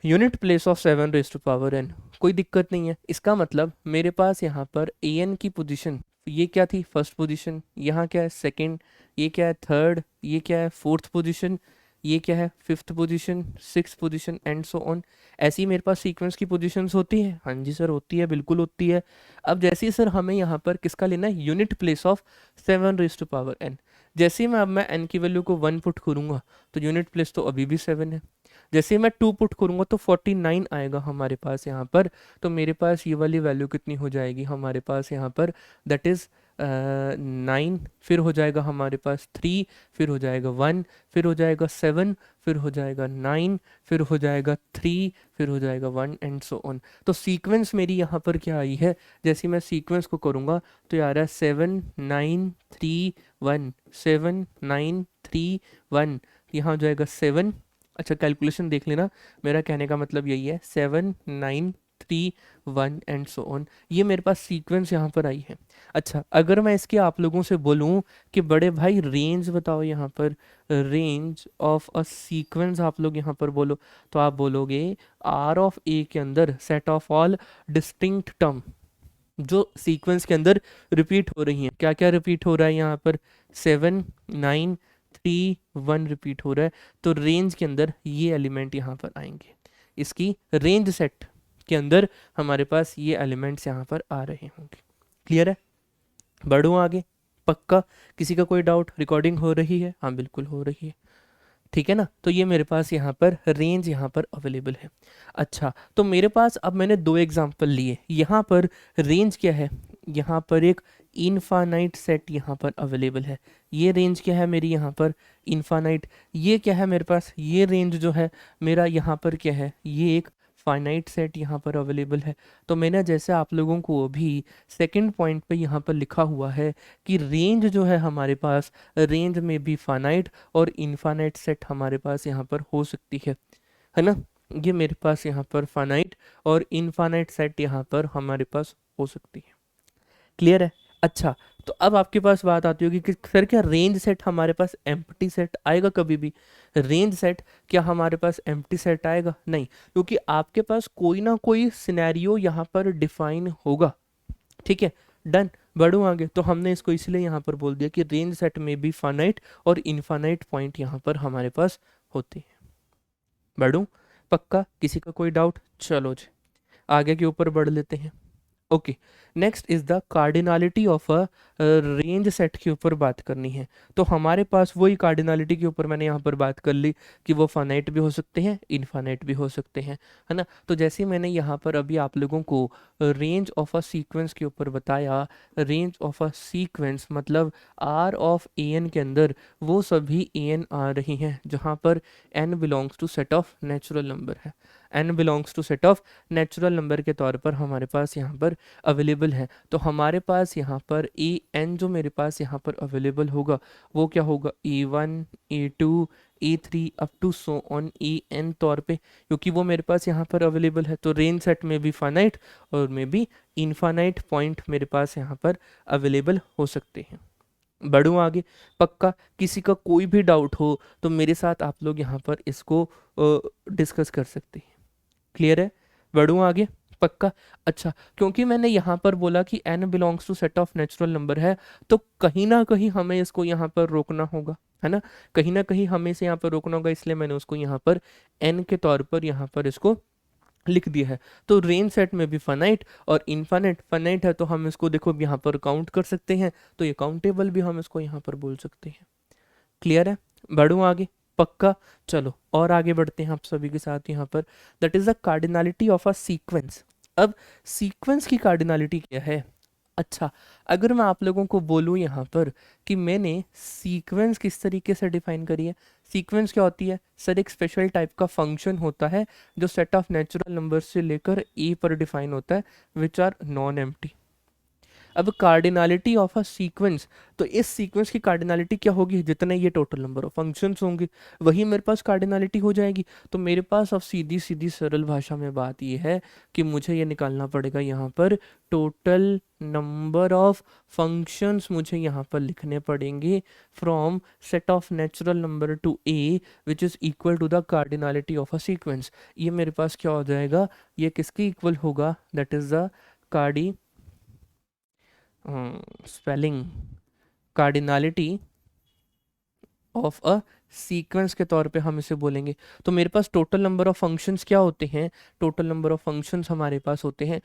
unit place of 7 raised to power n। कोई दिक्कत नहीं है, इसका मतलब मेरे पास यहाँ पर an की पोजीशन ये क्या थी, फर्स्ट पोजीशन, यहाँ क्या है सेकंड, ये क्या है थर्ड, ये क्या है फोर्थ पोजीशन, ये क्या है fifth position, six position and so on. ऐसी मेरे पास सीक्वेंस की पोजीशंस होती है। हाँ जी सर होती है, बिल्कुल होती है। अब जैसे ही सर हमें यहाँ पर किसका लेना है, unit place of 7 raised to power n। जैसे ही मैं अब मैं n की वैल्यू को 1 पुट करूँगा तो यूनिट प्लेस तो अभी भी 7 है। जैसे ही मैं 2 पुट करूँगा तो 49 आएगा हमारे पास यहाँ पर। तो मेरे पास ये वाली वैल्यू कितनी हो जाएगी हमारे पास यहाँ पर, दैट इज़ 9, फिर हो जाएगा हमारे पास 3, फिर हो जाएगा 1, फिर हो जाएगा 7, फिर हो जाएगा 9, फिर हो जाएगा 3, फिर हो जाएगा 1 एंड सो ऑन। तो सीक्वेंस मेरी यहाँ पर क्या आई है, जैसे मैं सीक्वेंस को करूँगा तो ये आ रहा है 7 9 3 1, 7 9 3 1, यहाँ हो जाएगा 7। अच्छा कैलकुलेशन देख लेना, मेरा कहने का मतलब यही है 7 9 3 1 एंड सो ऑन। ये मेरे पास सीक्वेंस यहाँ पर आई है। अच्छा, अगर मैं इसके आप लोगों से बोलूँ कि बड़े भाई रेंज बताओ, यहाँ पर रेंज ऑफ अ सीक्वेंस आप लोग यहाँ पर बोलो, तो आप बोलोगे आर ऑफ ए के अंदर set of all distinct term जो सीक्वेंस के अंदर रिपीट हो रही हैं। क्या क्या रिपीट हो रहा है यहाँ पर, 7 9 3 1 रिपीट हो रहा है। तो रेंज के अंदर ये एलिमेंट यहाँ पर आएंगे, इसकी रेंज सेट के अंदर हमारे पास ये एलिमेंट्स यहाँ पर आ रहे होंगे। क्लियर है, बढ़ूँ आगे, पक्का? किसी का कोई डाउट? रिकॉर्डिंग हो रही है? हाँ बिल्कुल हो रही है, ठीक है ना। तो ये मेरे पास यहाँ पर रेंज यहाँ पर अवेलेबल है। अच्छा, तो मेरे पास अब मैंने दो एग्जांपल लिए। यहाँ पर रेंज क्या है, यहाँ पर एक इनफाइनाइट सेट यहाँ पर अवेलेबल है। ये रेंज क्या है मेरी यहाँ पर, इनफाइनाइट। ये क्या है मेरे पास, ये रेंज जो है मेरा यहाँ पर क्या है, ये एक फाइनाइट सेट यहाँ पर अवेलेबल है। तो मैंने जैसे आप लोगों को अभी सेकंड पॉइंट पे यहाँ पर लिखा हुआ है कि रेंज जो है हमारे पास, रेंज में भी फाइनाइट और इनफाइनाइट सेट हमारे पास यहाँ पर हो सकती है ना। ये मेरे पास यहाँ पर फाइनाइट और इनफाइनाइट सेट यहाँ पर हमारे पास हो सकती है। क्लियर है? अच्छा, तो अब आपके पास बात आती होगी कि सर क्या रेंज सेट हमारे पास एम्प्टी सेट आएगा कभी भी? रेंज सेट क्या हमारे पास एम्प्टी सेट आएगा? नहीं, क्योंकि आपके पास कोई ना कोई सिनेरियो यहाँ पर डिफाइन होगा। ठीक है, डन। बढ़ूँ आगे, तो हमने इसको इसलिए यहाँ पर बोल दिया कि रेंज सेट में भी फाइनाइट और इनफाइनाइट पॉइंट यहाँ पर हमारे पास होते हैं। बढ़ूँ? पक्का? किसी का कोई डाउट? चलो जी आगे के ऊपर बढ़ लेते हैं। Okay, next is the cardinality of a range set के ऊपर बात करनी है। तो हमारे पास वही कार्डिनलिटी के ऊपर मैंने यहाँ पर बात कर ली कि वो फाइनाइट भी हो सकते हैं, इनफाइनाइट भी हो सकते हैं, है ना। तो जैसे मैंने यहाँ पर अभी आप लोगों को रेंज ऑफ अ सीक्वेंस के ऊपर बताया, रेंज ऑफ अ सीक्वेंस मतलब आर ऑफ ए एन के अंदर वो सभी ए एन आ रही हैं जहाँ पर N belongs to set of natural number है। N belongs to set of natural number के तौर पर हमारे पास यहाँ पर अवेलेबल है। तो हमारे पास यहाँ पर ए एन जो मेरे पास यहाँ पर अवेलेबल होगा वो क्या होगा, A1 A2 A3 up to so on a n तौर पे, क्योंकि वो मेरे पास यहाँ पर अवेलेबल है। तो रेंज सेट में भी फाइनाइट और में भी इनफाइनाइट पॉइंट मेरे पास यहाँ पर अवेलेबल हो सकते हैं। बढ़ूँ आगे, पक्का? किसी का कोई भी डाउट हो तो मेरे साथ आप लोग यहाँ पर इसको डिस्कस कर सकते हैं। क्लियर है? बढ़ूँ आगे, पक्का? अच्छा, क्योंकि मैंने यहाँ पर बोला कि n belongs to set of natural number है, तो कहीं ना कहीं हमें इसको यहाँ पर रोकना होगा, है ना। कहीं ना कहीं हमें इसे यहाँ पर रोकना होगा, इसलिए मैंने उसको यहाँ पर n के तौर पर यहाँ पर इसको लिख दिया है। तो रेंज सेट में भी फाइनाइट और इनफाइनाइट, फाइनाइट है तो हम इसको देखो यहाँ पर काउंट कर सकते हैं, तो ये काउंटेबल भी हम इसको यहाँ पर बोल सकते हैं। क्लियर है? बढ़ूँ आगे, पक्का? चलो और आगे बढ़ते हैं आप सभी के साथ यहाँ पर। That is the cardinality of a sequence. अब सीक्वेंस की कार्डिनलिटी क्या है? अच्छा, अगर मैं आप लोगों को बोलूँ यहाँ पर कि मैंने सीक्वेंस किस तरीके से डिफाइन करी है। सीक्वेंस क्या होती है सर? एक स्पेशल टाइप का फंक्शन होता है जो सेट ऑफ नेचुरल नंबर से लेकर ए पर डिफाइन होता है, विच आर नॉन एम्प्टी। अब कार्डिनलिटी ऑफ अ सीक्वेंस, तो इस सीक्वेंस की कार्डिनलिटी क्या होगी, जितने ये टोटल नंबर ऑफ फंक्शंस होंगे वही मेरे पास कार्डिनलिटी हो जाएगी। तो मेरे पास अब सीधी सीधी सरल भाषा में बात ये है कि मुझे ये निकालना पड़ेगा यहाँ पर टोटल नंबर ऑफ फंक्शंस, मुझे यहाँ पर लिखने पड़ेंगे from set of natural number to A which is equal to the cardinality of a sequence. ये मेरे पास क्या हो जाएगा, ये किसके इक्वल होगा, that is the cardi spelling cardinality of a sequence के तौर पे हम इसे बोलेंगे। तो मेरे पास टोटल नंबर ऑफ फंक्शंस क्या होते हैं, टोटल नंबर ऑफ फंक्शंस हमारे पास होते हैं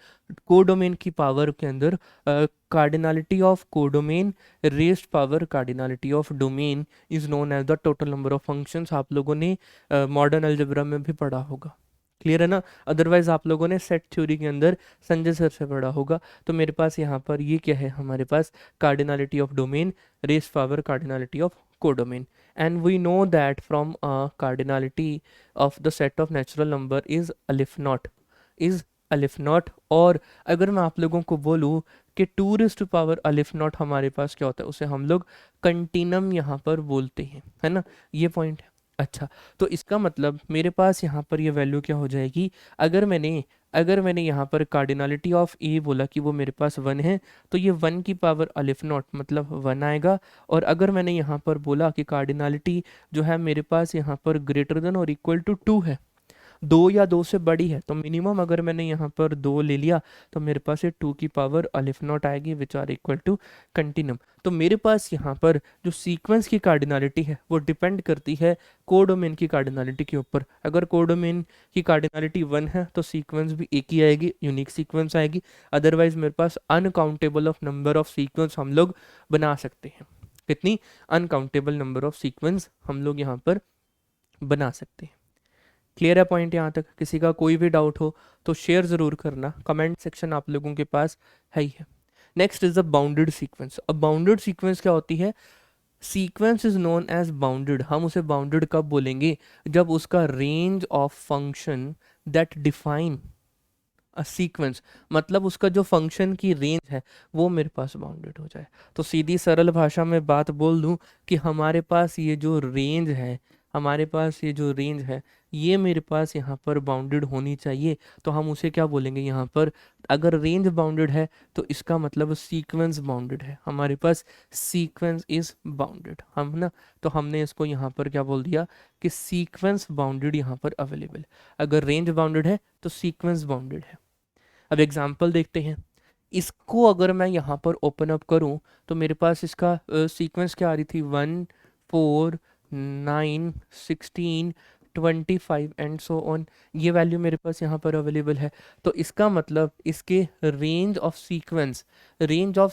कोडोमेन की पावर के अंदर cardinality of codomain raised power cardinality of domain is known as the total number of functions. आप लोगों ने मॉडर्न अलजेब्रा में भी पढ़ा होगा, क्लियर है ना। अदरवाइज आप लोगों ने सेट थ्योरी के अंदर संजय सर से पढ़ा होगा। तो मेरे पास यहाँ पर ये क्या है, हमारे पास cardinality of domain raised power cardinality of codomain, and we know that from cardinality of the set of natural number is अलिफ नॉट। और अगर मैं आप लोगों को बोलूँ कि 2 अलिफ नॉट हमारे पास क्या होता है, उसे हम लोग कंटिनम यहाँ पर बोलते हैं, है ना, ये पॉइंट है। अच्छा, तो इसका मतलब मेरे पास यहाँ पर ये वैल्यू क्या हो जाएगी, अगर मैंने यहाँ पर कार्डिनलिटी ऑफ ए बोला कि वो मेरे पास 1 है, तो ये 1 की पावर अलिफ नॉट मतलब 1 आएगा। और अगर मैंने यहाँ पर बोला कि कार्डिनलिटी जो है मेरे पास यहाँ पर ग्रेटर देन और इक्वल टू 2 है, 2 या 2 से बड़ी है, तो मिनिमम अगर मैंने यहाँ पर 2 ले लिया तो मेरे पास ये 2 की पावर अलिफ नॉट आएगी which are equal to continuum. तो मेरे पास यहाँ पर जो सीक्वेंस की कार्डिनलिटी है वो डिपेंड करती है कोडोमेन की कार्डिनलिटी के ऊपर। अगर कोडोमेन की कार्डिनलिटी 1 है तो सीक्वेंस भी एक ही आएगी, यूनिक सीक्वेंस आएगी। अदरवाइज मेरे पास uncountable of number of sequence हम लोग बना सकते हैं। कितनी अनकाउंटेबल नंबर ऑफ सीक्वेंस हम लोग यहाँ पर बना सकते हैं। क्लियर है पॉइंट यहाँ तक, किसी का कोई भी डाउट हो तो शेयर ज़रूर करना, कमेंट सेक्शन आप लोगों के पास है ही है। Next is the bounded sequence. अब बाउंडेड सीक्वेंस क्या होती है, sequence is known as bounded. हम उसे बाउंडेड कब बोलेंगे, जब उसका range of function that define a sequence, मतलब उसका जो फंक्शन की रेंज है वो मेरे पास बाउंडेड हो जाए। तो सीधी सरल भाषा में बात बोल दूं कि हमारे पास ये जो रेंज है, ये मेरे पास यहाँ पर बाउंडेड होनी चाहिए। तो हम उसे क्या बोलेंगे यहाँ पर, अगर रेंज बाउंडेड है तो इसका मतलब सीक्वेंस बाउंडेड है, हमारे पास सीक्वेंस इज बाउंडेड, हम ना। तो हमने इसको यहाँ पर क्या बोल दिया कि सीक्वेंस बाउंडेड यहाँ पर अवेलेबल। अगर रेंज बाउंडेड है तो सीक्वेंस बाउंडेड है। अब एग्जाम्पल देखते हैं, इसको अगर मैं यहाँ पर ओपन अप करूँ तो मेरे पास इसका सीक्वेंस क्या आ रही थी, 1 4 9 16 25 एंड सो ऑन, ये वैल्यू मेरे पास यहाँ पर अवेलेबल है। तो इसका मतलब इसके रेंज ऑफ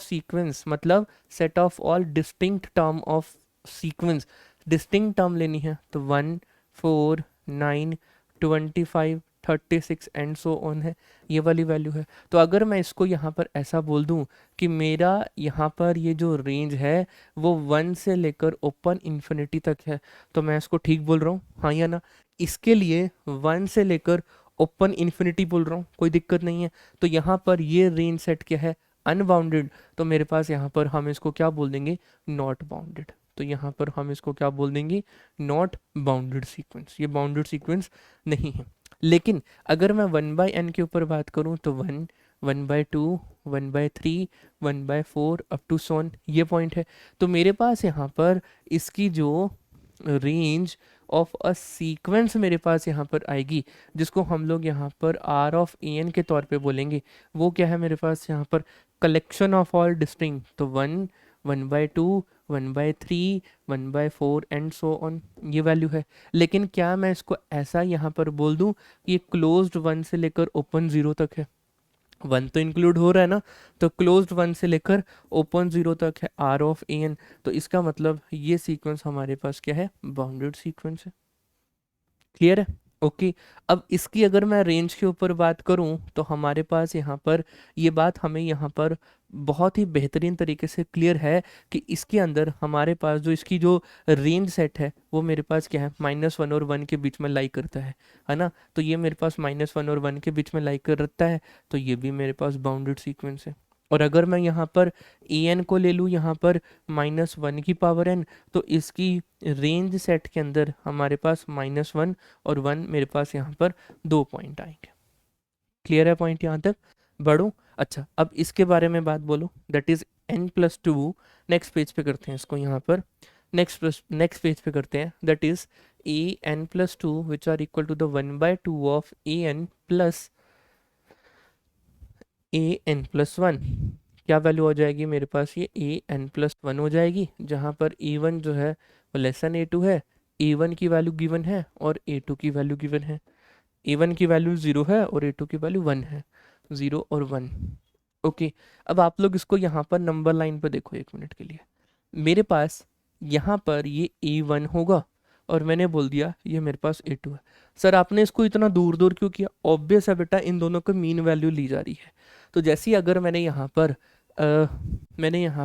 सीक्वेंस मतलब set of all distinct term of sequence, distinct term लेनी है तो 1 4 9 25 36 एंड सो ऑन है, ये वाली वैल्यू है। तो अगर मैं इसको यहाँ पर ऐसा बोल दूँ कि मेरा यहाँ पर ये जो रेंज है वो 1 से लेकर ओपन इन्फिनिटी तक है, तो मैं इसको ठीक बोल रहा हूँ, हाँ या ना। इसके लिए 1 से लेकर ओपन इन्फिनिटी बोल रहा हूँ, कोई दिक्कत नहीं है। तो यहाँ पर ये रेंज सेट क्या है, अनबाउंडेड। तो मेरे पास यहाँ पर हम इसको क्या बोल देंगे, नॉट बाउंडेड। तो यहाँ पर हम इसको क्या बोल देंगे, नॉट बाउंडेड सीक्वेंस, ये बाउंडेड सीक्वेंस नहीं है। लेकिन अगर मैं 1/n के ऊपर बात करूं तो 1 1/2 1/3 1/4 अप टू सोन, ये पॉइंट है। तो मेरे पास यहाँ पर इसकी जो रेंज ऑफ अ सीक्वेंस मेरे पास यहाँ पर आएगी, जिसको हम लोग यहाँ पर आर ऑफ ए एन के तौर पे बोलेंगे, वो क्या है मेरे पास यहाँ पर, कलेक्शन ऑफ ऑल डिस्टिंक्ट। तो 1 1/2 1/3 1/4 एंड सो ऑन, ये वैल्यू है। लेकिन क्या मैं इसको ऐसा यहाँ पर बोल दूँ कि ये क्लोज्ड 1 से लेकर ओपन 0 तक है, 1 तो इंक्लूड हो रहा है ना, तो क्लोज्ड 1 से लेकर ओपन 0 तक है आर ऑफ ए एन। तो इसका मतलब ये सीक्वेंस हमारे पास क्या है, बाउंडेड सीक्वेंस है। क्लियर है, ओके। अब इसकी अगर मैं रेंज के ऊपर बात करूं तो हमारे पास यहाँ पर ये बात हमें यहाँ पर बहुत ही बेहतरीन तरीके से क्लियर है कि इसके अंदर हमारे पास जो इसकी जो रेंज सेट है वो मेरे पास क्या है, -1 और 1 के बीच में लाई करता है ना। तो ये मेरे पास -1 और 1 के बीच में लाई करता है, तो ये भी मेरे पास बाउंडेड सीक्वेंस है। और अगर मैं यहाँ पर ए एन को ले लूँ यहाँ पर -1 की पावर एन, तो इसकी रेंज सेट के अंदर हमारे पास -1 और 1 मेरे पास यहाँ पर 2 पॉइंट आएंगे। क्लियर है पॉइंट यहाँ तक? बढ़ो। अच्छा, अब इसके बारे में बात बोलो, that is n+2। Next page पे करते हैं इसको यहाँ पर, नेक्स्ट पेज पे करते हैं, that is an+2 which are equal to the 1/2 of an plus an+1। क्या वैल्यू हो जाएगी मेरे पास? ये an+1 हो जाएगी, जहाँ पर a1 जो है वो लेसन a2 है, a1 की वैल्यू गिवन है और a2 की वैल्यू गिवन है। a1 की वैल्यू 0 है और a2 की वैल्यू 1 है, 0 और 1। ओके, अब आप लोग इसको यहाँ पर नंबर लाइन पर देखो एक मिनट के लिए। मेरे पास यहाँ पर ये a1 होगा और मैंने बोल दिया ये मेरे पास a2 है। सर आपने इसको इतना दूर दूर क्यों किया? ऑब्वियस है बेटा, इन दोनों को मीन वैल्यू ली जा रही है। तो जैसे ही अगर मैंने यहाँ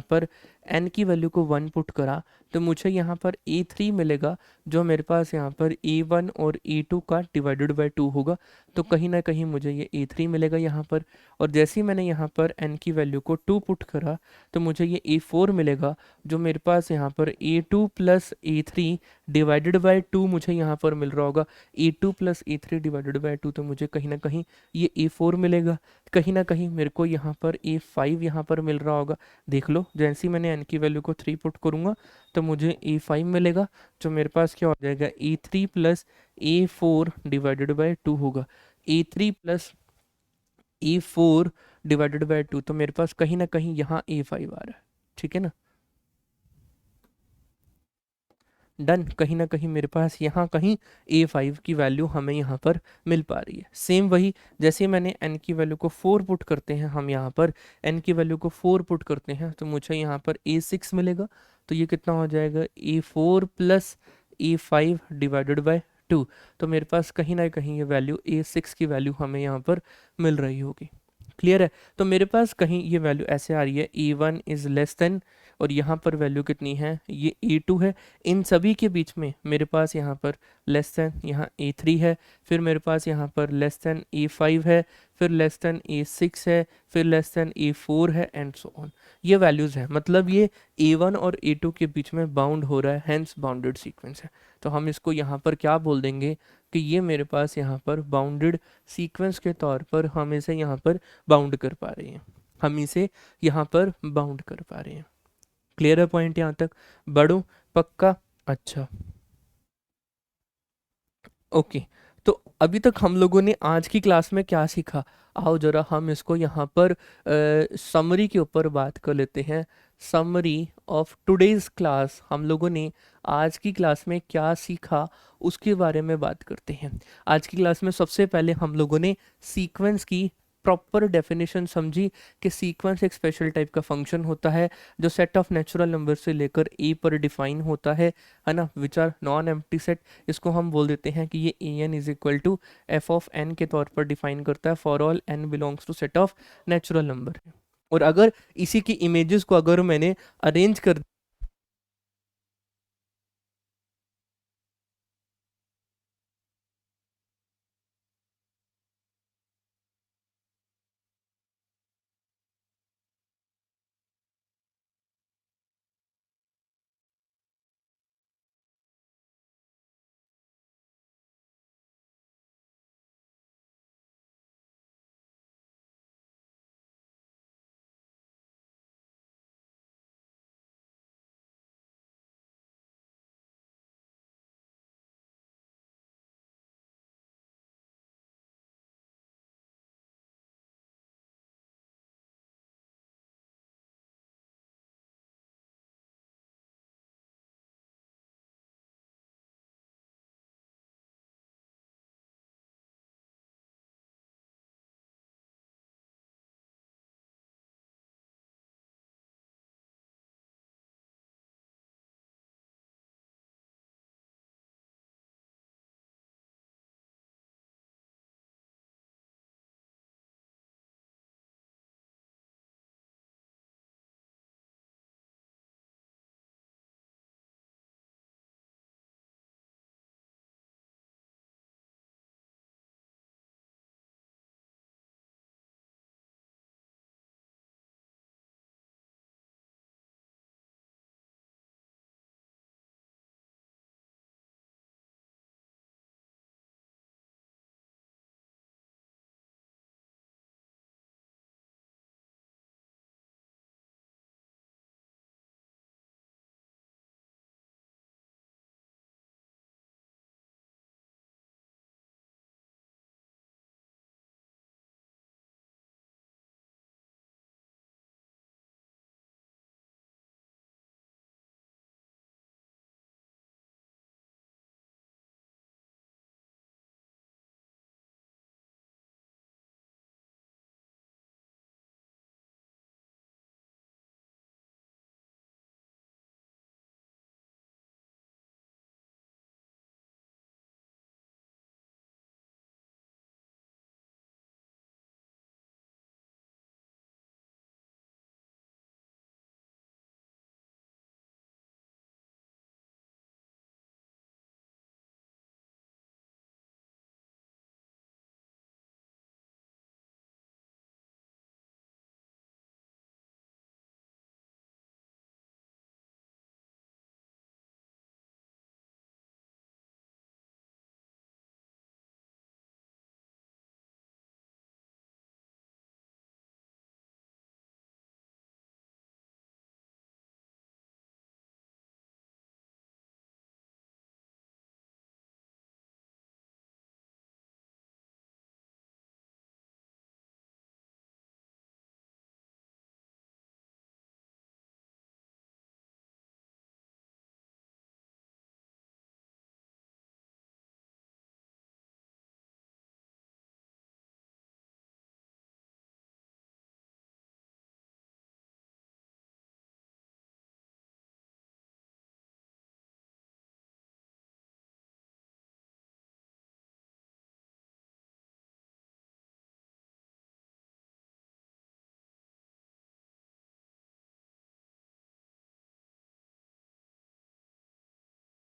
पर n की वैल्यू को 1 पुट करा, तो मुझे यहाँ पर a3 मिलेगा, जो मेरे पास यहाँ पर a1 और a2 का डिवाइडेड बाय 2 होगा। तो कहीं ना कहीं मुझे ये a3 मिलेगा यहाँ पर। और जैसे ही मैंने यहाँ पर n की वैल्यू को 2 पुट करा, तो मुझे ये a4 मिलेगा, जो मेरे पास यहाँ पर a2 plus a3 divided by 2 मुझे यहाँ पर मिल रहा होगा। a2 plus a3 divided by 2, तो मुझे कहीं ना कहीं ये a4 मिलेगा। कहीं ना कहीं मेरे को यहाँ पर a5 यहाँ पर मिल रहा होगा। देख लो, जैसे ही मैंने n की वैल्यू को 3 पुट करूँगा तो मुझे a5 मिलेगा, जो मेरे पास क्या हो जाएगा a3 plus a4 divided by 2 होगा। a3 plus a4 divided by 2, तो मेरे पास कहीं ना कहीं यहाँ a5 आ रहा है। ठीक है ना? डन। कहीं ना कहीं मेरे पास यहाँ कहीं a5 की वैल्यू हमें यहाँ पर मिल पा रही है। सेम वही, जैसे मैंने n की वैल्यू को 4 पुट करते हैं, हम यहाँ पर n की वैल्यू को 4 पुट करते हैं, तो मुझे यहाँ पर a6 मिलेगा। तो ये कितना हो जाएगा a4 plus a5 divided by 2। तो मेरे पास कहीं ना कहीं ये वैल्यू a6 की वैल्यू हमें यहाँ पर मिल रही होगी। क्लियर है? तो मेरे पास कहीं ये वैल्यू ऐसे आ रही है a1 इज़ लेस देन, और यहाँ पर वैल्यू कितनी है? ये a2 है। इन सभी के बीच में मेरे पास यहाँ पर लेस देन यहाँ a3 है, फिर मेरे पास यहाँ पर लेस देन a5 है, फिर लेस देन a6 है, फिर लेस देन a4 है, एंड सो ऑन। ये वैल्यूज़ हैं, मतलब ये a1 और a2 के बीच में बाउंड हो रहा है, हैंस बाउंडेड सीक्वेंस है। तो हम इसको यहाँ पर क्या बोल देंगे कि ये मेरे पास यहाँ पर बाउंडेड सीक्वेंस के तौर पर हम इसे यहाँ पर बाउंड कर पा रहे हैं, हम इसे यहाँ पर बाउंड कर पा रहे हैं। क्लियर है पॉइंट यहाँ तक? बढ़ो पक्का? अच्छा, ओके। तो अभी तक हम लोगों ने आज की क्लास में क्या सीखा? आओ जरा हम इसको यहाँ पर समरी के ऊपर बात कर लेते हैं। समरी ऑफ टुडेज क्लास, हम लोगों ने आज की क्लास में क्या सीखा उसके बारे में बात करते हैं। आज की क्लास में सबसे पहले हम लोगों ने सीक्वेंस की प्रॉपर डेफिनेशन समझी कि सीक्वेंस एक स्पेशल टाइप का फंक्शन होता है जो सेट ऑफ नेचुरल नंबर से लेकर ए पर डिफाइन होता है ना, which are non empty set. इसको हम बोल देते हैं कि ये A N is equal to F of N के तौर पर डिफाइन करता है for all N belongs to set of natural number. और अगर इसी की इमेजेस को अगर मैंने अरेंज कर